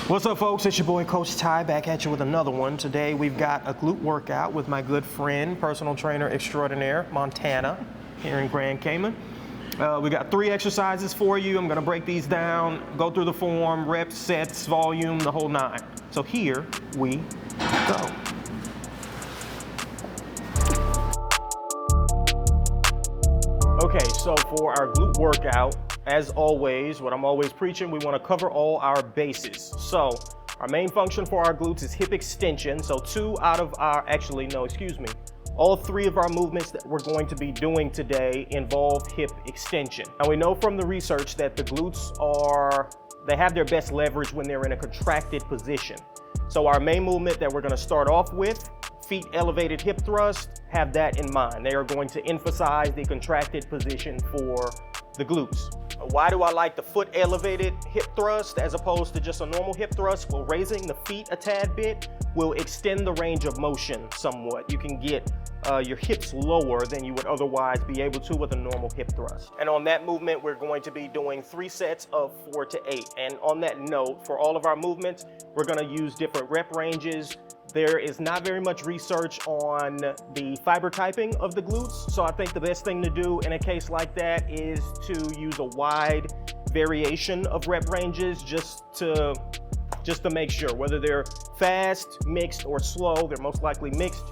What's up, folks? It's your boy Coach Ty back at you with another one. Today we've got a glute workout with my good friend, personal trainer extraordinaire, Montana, here in Grand Cayman. We got 3 exercises for you. I'm gonna break these down, go through the form, reps, sets, volume, the whole 9. So here we go. Okay, so for our glute workout, as always, what I'm always preaching, we want to cover all our bases. So our main function for our glutes is hip extension. So all 3 of our movements that we're going to be doing today involve hip extension. Now we know from the research that the glutes they have their best leverage when they're in a contracted position. So our main movement that we're going to start off with, feet elevated hip thrust, have that in mind. They are going to emphasize the contracted position for the glutes. Why do I like the foot elevated hip thrust as opposed to just a normal hip thrust? Well, raising the feet a tad bit will extend the range of motion somewhat. You can get your hips lower than you would otherwise be able to with a normal hip thrust. And on that movement, we're going to be doing 3 sets of 4 to 8. And on that note, for all of our movements, we're gonna use different rep ranges. There is not very much research on the fiber typing of the glutes, so I think the best thing to do in a case like that is to use a wide variation of rep ranges just to make sure, whether they're fast, mixed, or slow, they're most likely mixed,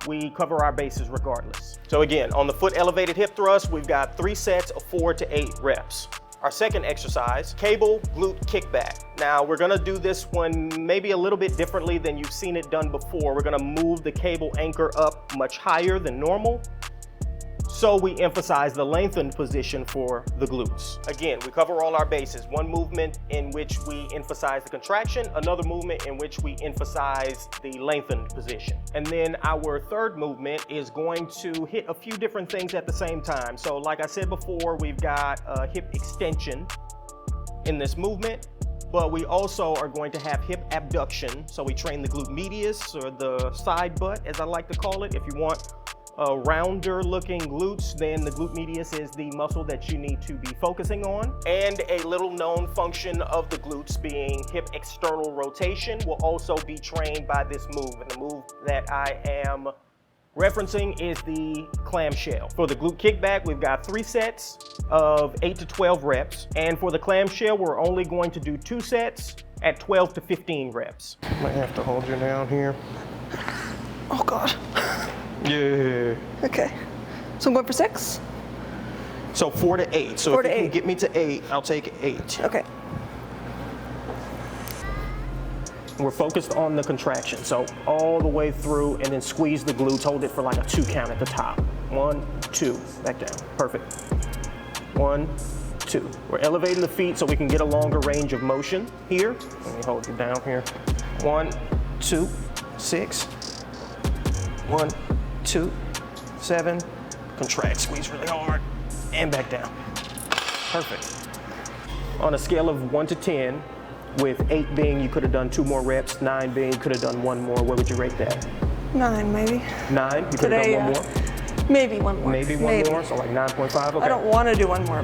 we cover our bases regardless. So again, on the foot elevated hip thrust, we've got 3 sets of 4 to 8 reps. Our second exercise, cable glute kickback. Now we're gonna do this one maybe a little bit differently than you've seen it done before. We're gonna move the cable anchor up much higher than normal, so we emphasize the lengthened position for the glutes. Again, we cover all our bases. One movement in which we emphasize the contraction, another movement in which we emphasize the lengthened position. And then our third movement is going to hit a few different things at the same time. So like I said before, we've got hip extension in this movement, but we also are going to have hip abduction. So we train the glute medius, or the side butt, as I like to call it. If you want rounder looking glutes, then the glute medius is the muscle that you need to be focusing on. And a little known function of the glutes being hip external rotation will also be trained by this move. And the move that I am referencing is the Clam Shell. For the glute kickback, we've got 3 sets of 8 to 12 reps. And for the Clam Shell, we're only going to do 2 sets at 12 to 15 reps. Might have to hold you down here. Oh God. Yeah. Okay. So I'm going for 6? So 4 to 8. So 4 if to you 8. can get me to 8, I'll take 8. Okay. We're focused on the contraction. So all the way through, and then squeeze the glutes, hold it for like a 2 count at the top. 1, 2, back down. Perfect. 1, 2. We're elevating the feet so we can get a longer range of motion here. Let me hold you down here. 1, 2, 6. 1, 2, 7, contract, squeeze really hard, and back down. Perfect. On a scale of 1 to 10, with 8 being you could have done 2 more reps, 9 being you could have done 1 more, what would you rate that? 9 maybe. 9? You could have done 1 more? Maybe 1 more. Maybe 1 more, so like 9.5, okay. I don't want to do 1 more.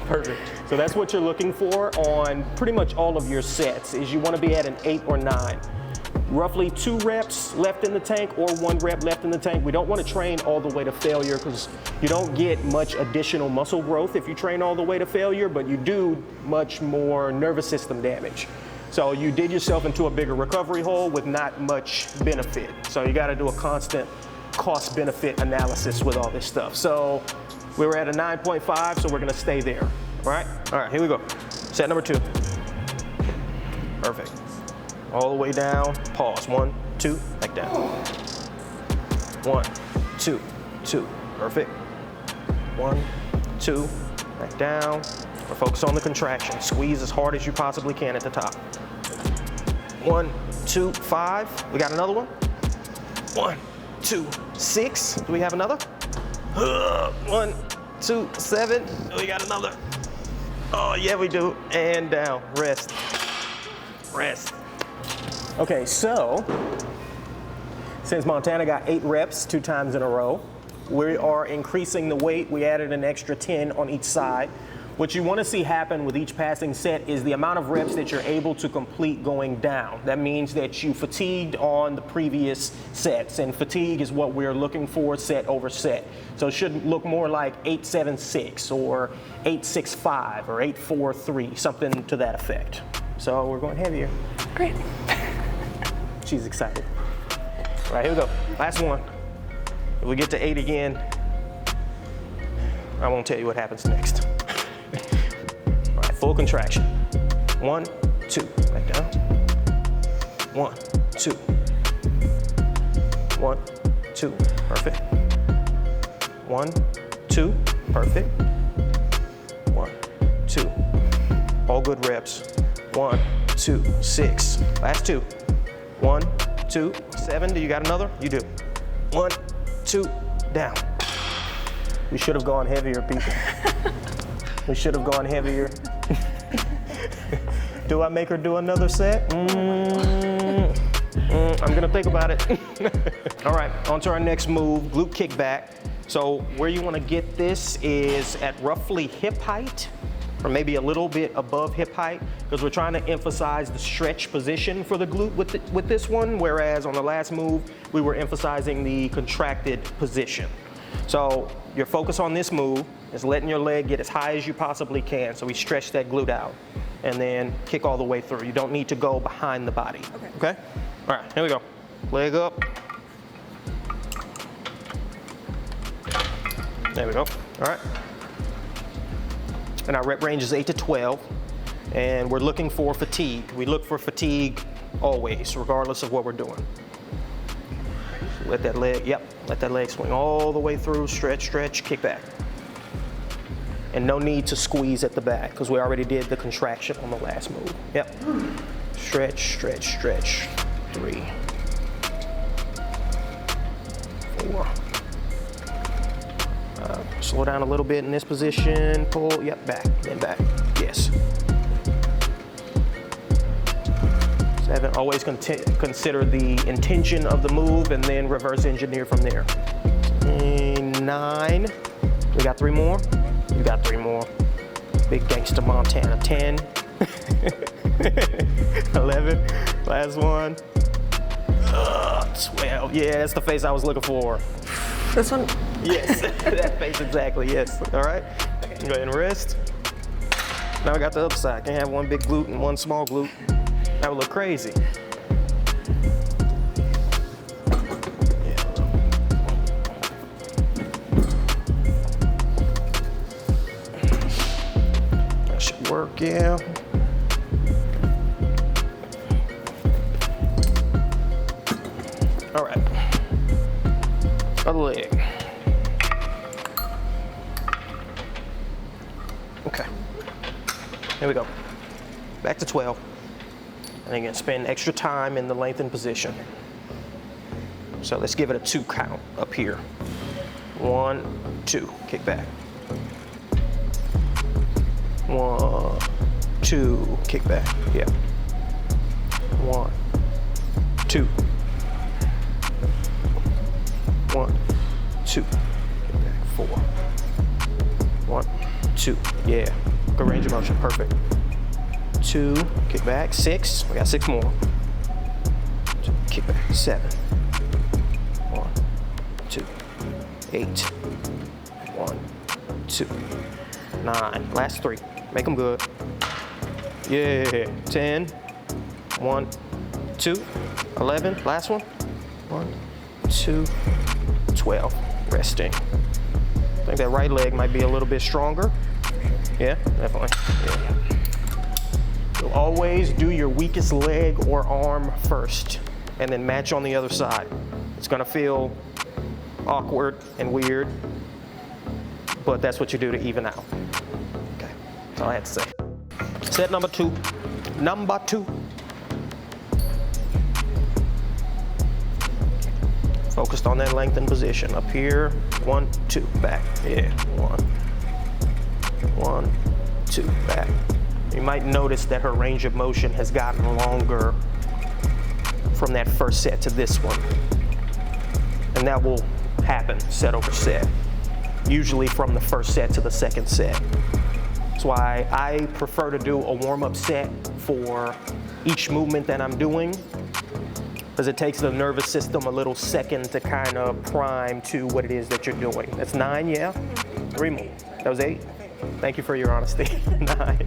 Perfect. So that's what you're looking for on pretty much all of your sets, is you want to be at an 8 or 9. Roughly 2 reps left in the tank or 1 rep left in the tank. We don't want to train all the way to failure because you don't get much additional muscle growth if you train all the way to failure, but you do much more nervous system damage. So you dig yourself into a bigger recovery hole with not much benefit. So you got to do a constant cost benefit analysis with all this stuff. So we were at a 9.5, so we're going to stay there. All right, here we go. Set number 2. Perfect. All the way down, pause. 1, 2, back down. 1, 2, 2, perfect. 1, 2, back down. We're focused on the contraction. Squeeze as hard as you possibly can at the top. 1, 2, 5. We got another one. 1, 2, 6. Do we have another? 1, 2, 7. We got another. Oh yeah, we do. And down. Rest. Rest. Okay, so since Montana got 8 reps 2 times in a row, we are increasing the weight. We added an extra 10 on each side. What you want to see happen with each passing set is the amount of reps that you're able to complete going down. That means that you fatigued on the previous sets, and fatigue is what we're looking for set over set. So it should look more like 8-7-6 or 8-6-5 or 8-4-3, something to that effect. So we're going heavier. Great. She's excited. All right, here we go. Last one. If we get to 8 again, I won't tell you what happens next. All right, full contraction. 1, 2, back down. 1, 2. 1, 2, perfect. 1, 2, perfect. 1, 2. All good reps. 1, 2, 6. Last 2. 1, 2, 7. Do you got another? You do. 1, 2, down. We should have gone heavier, people. We should have gone heavier. Do I make her do another set? I'm gonna think about it. All right, on to our next move, glute kickback. So where you wanna get this is at roughly hip height, or maybe a little bit above hip height, because we're trying to emphasize the stretch position for the glute with this one, whereas on the last move, we were emphasizing the contracted position. So your focus on this move is letting your leg get as high as you possibly can, so we stretch that glute out, and then kick all the way through. You don't need to go behind the body, okay? All right, here we go. Leg up. There we go, all right. And our rep range is 8 to 12, and we're looking for fatigue. We look for fatigue always, regardless of what we're doing. Let that leg, let that leg swing all the way through, stretch, stretch, kick back. And no need to squeeze at the back, because we already did the contraction on the last move. Yep. Stretch, stretch, stretch. 3, 4. Slow down a little bit in this position, pull, yep, back, then back, yes. 7, always consider the intention of the move and then reverse engineer from there. 9, we got 3 more? You got 3 more. Big gangsta Montana. 10, 11, last one. 12, yeah, that's the face I was looking for. This one? Yes, that face exactly, yes. All right, go ahead and rest. Now I got the other side. Can't have one big glute and one small glute. That would look crazy. That should work, yeah. All right, other leg. Okay, here we go. Back to 12. And again, spend extra time in the lengthened position. So let's give it a 2 count up here. 1, 2, kick back. 1, 2, kick back, yeah. 1, 2. 1, 2, kick back, 4. 1, 2, yeah. Good range of motion, perfect. 2, kick back, 6, we got 6 more. 2, kick back, 7. 1, 2, 8. 1, 2, 9. Last 3, make them good. Yeah, 10. 1, 2, 11. Last one. 1, 2, 12. Resting. I think that right leg might be a little bit stronger. Yeah, definitely. Yeah. You'll always do your weakest leg or arm first, and then match on the other side. It's gonna feel awkward and weird, but that's what you do to even out. Okay, that's all I had to say. Set number 2. Number 2. Focused on that lengthened position. Up here, 1, 2, back. Yeah, 1, 1, 2, back. You might notice that her range of motion has gotten longer from that first set to this one. And that will happen set over set, usually from the first set to the second set. That's why I prefer to do a warm-up set for each movement that I'm doing, because it takes the nervous system a little second to kind of prime to what it is that you're doing. That's 9, yeah? 3 more. That was 8? Thank you for your honesty. 9.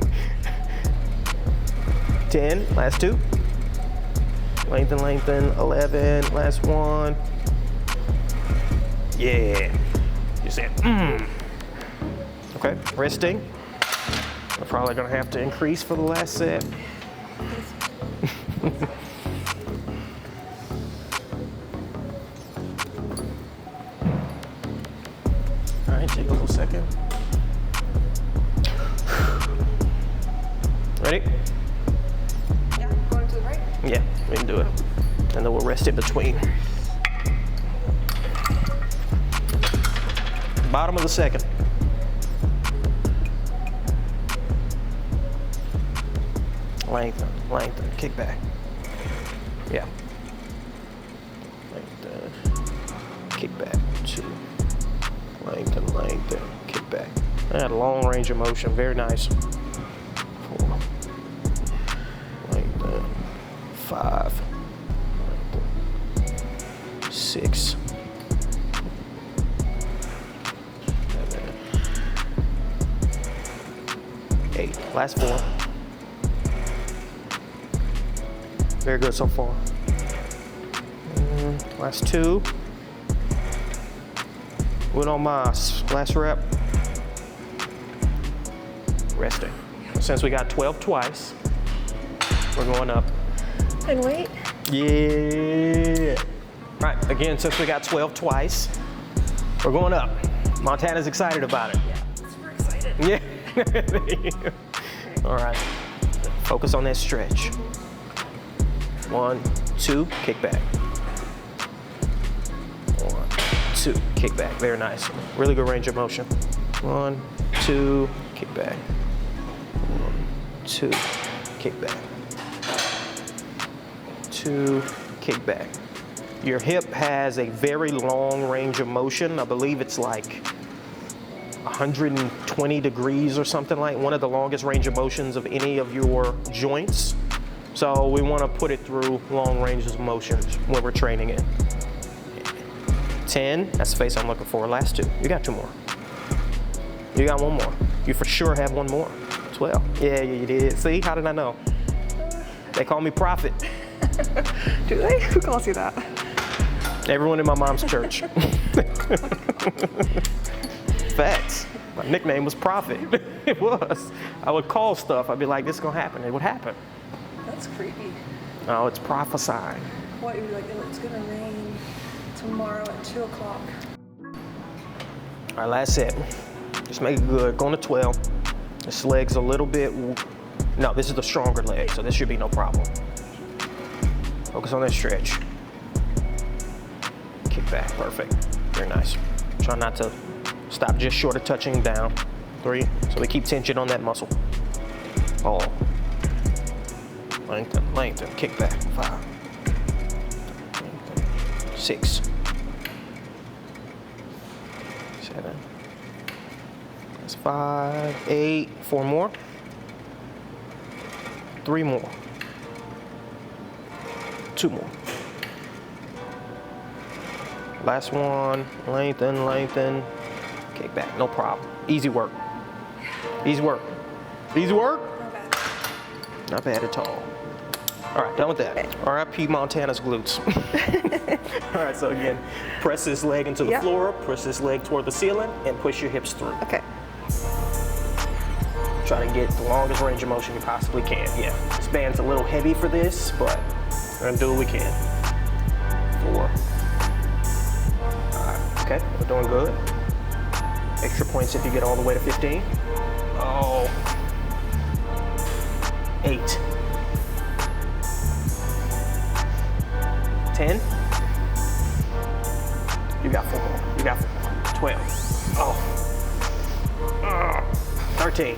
10, last 2. Lengthen, lengthen, 11, last 1. Yeah. You said, Okay, resting. We're probably gonna have to increase for the last set. All right, take a little second. Ready? Yeah, going to the right. Yeah, we can do it. And then we'll rest in between. Bottom of the second. Lengthen, lengthen, kick back. Yeah. Lengthen, kick back, 2. Lengthen, lengthen, kick back. I had a long range of motion, very nice. 4. Lengthen, 5. Lengthen, 6. 7. 8. Last 4. Very good so far. Last 2. Uno más. Last rep. Resting. Since we got 12 twice, we're going up. And wait. Yeah. Right, again, since we got 12 twice, we're going up. Montana's excited about it. Yeah, super excited. Yeah. All right. Focus on that stretch. 1, 2, kick back. 1, 2, kick back. Very nice. Really good range of motion. 1, 2, kick back. 1, 2, kick back. 2, kick back. Your hip has a very long range of motion. I believe it's like 120 degrees or something, like one of the longest range of motions of any of your joints. So we want to put it through long ranges of motions when we're training it. 10, that's the face I'm looking for. Last 2, you got 2 more. You got 1 more. You for sure have 1 more. 12, yeah, you did. See, how did I know? They call me Prophet. Do they? Who calls you that? Everyone in my mom's church. Facts. My nickname was Prophet. It was. I would call stuff. I'd be like, this is gonna happen. It would happen. That's creepy. Oh, it's prophesying. What, you'd be like, oh, it's gonna rain tomorrow at 2 o'clock. All right, last set. Just make it good. Going to 12. This leg's a little bit, no, this is the stronger leg, so this should be no problem. Focus on that stretch. Kick back, perfect. Very nice. Try not to stop just short of touching down. 3, so we keep tension on that muscle. All. Lengthen, lengthen, kick back. 5. Lengthen. 6. 7. That's 5, 8, 4 more. 3 more. 2 more. Last one, lengthen, lengthen, kick back, no problem. Easy work. Easy work. Easy work? Not bad. Not bad at all. All right, done with that. R.I.P. Montana's glutes. All right, so again, press this leg into the floor, push this leg toward the ceiling, and push your hips through. Okay. Try to get the longest range of motion you possibly can. Yeah, this band's a little heavy for this, but we're gonna do what we can. 4. Okay, we're doing good. Extra points if you get all the way to 15. Oh. 8. 10. You got 4 more. You got 4 more. 12. Oh. 13.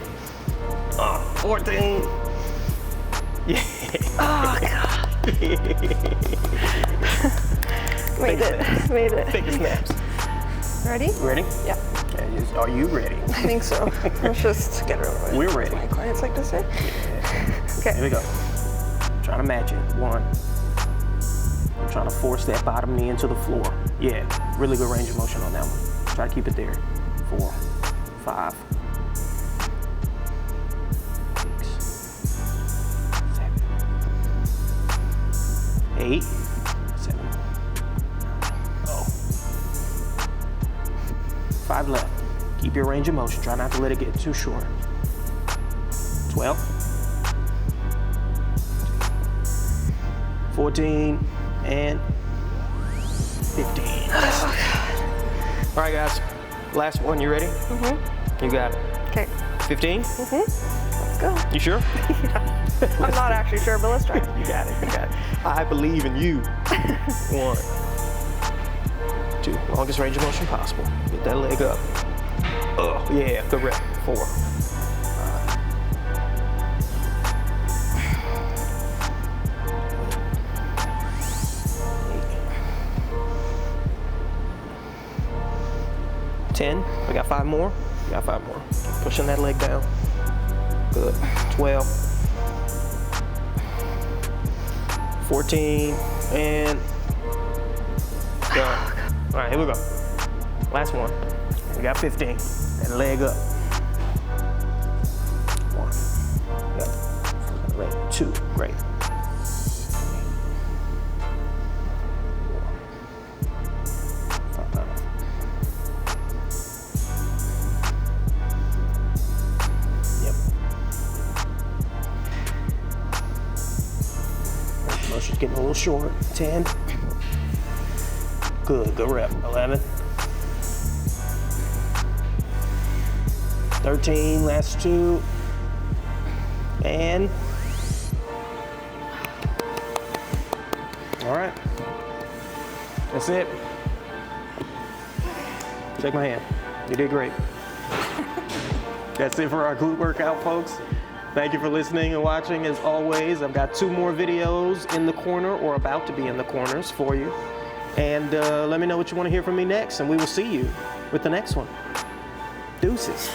14. Yeah. Oh, God. Made it. Made it. Take your snaps. Ready? Ready? Yeah. Are you ready? I think so. Let's just get it over with. We're ready. My clients like to say. Okay. Here we go. Trying to match it. 1. I'm trying to force that bottom knee into the floor. Yeah, really good range of motion on that one. Try to keep it there. 4, 5, 6, 7, 8, 7. Oh. 5 left. Keep your range of motion. Try not to let it get too short. 12. 14 and 15. Oh, all right, guys. Last one. You ready? Mm-hmm. You got it. Okay. 15? Mm-hmm. Let's go. You sure? Yeah. I'm not actually sure, but let's try. You got it. You got it. I believe in you. 1, 2. Longest range of motion possible. Get that leg up. Oh, yeah. Good rep. 4. 5. 10. We got 5 more. We got 5 more. Pushing that leg down. Good. 12. 14. And done. All right, here we go. Last one. We got 15. That leg up. 1. Yep. Leg 2. Great. 4. 5. Motion's getting a little short. 10. Good rep. 11. 13, last 2. And all right. That's it. Shake my hand. You did great. That's it for our glute workout, folks. Thank you for listening and watching. As always, I've got 2 more videos in the corner or about to be in the corners for you. And let me know what you want to hear from me next, and we will see you with the next one. Deuces.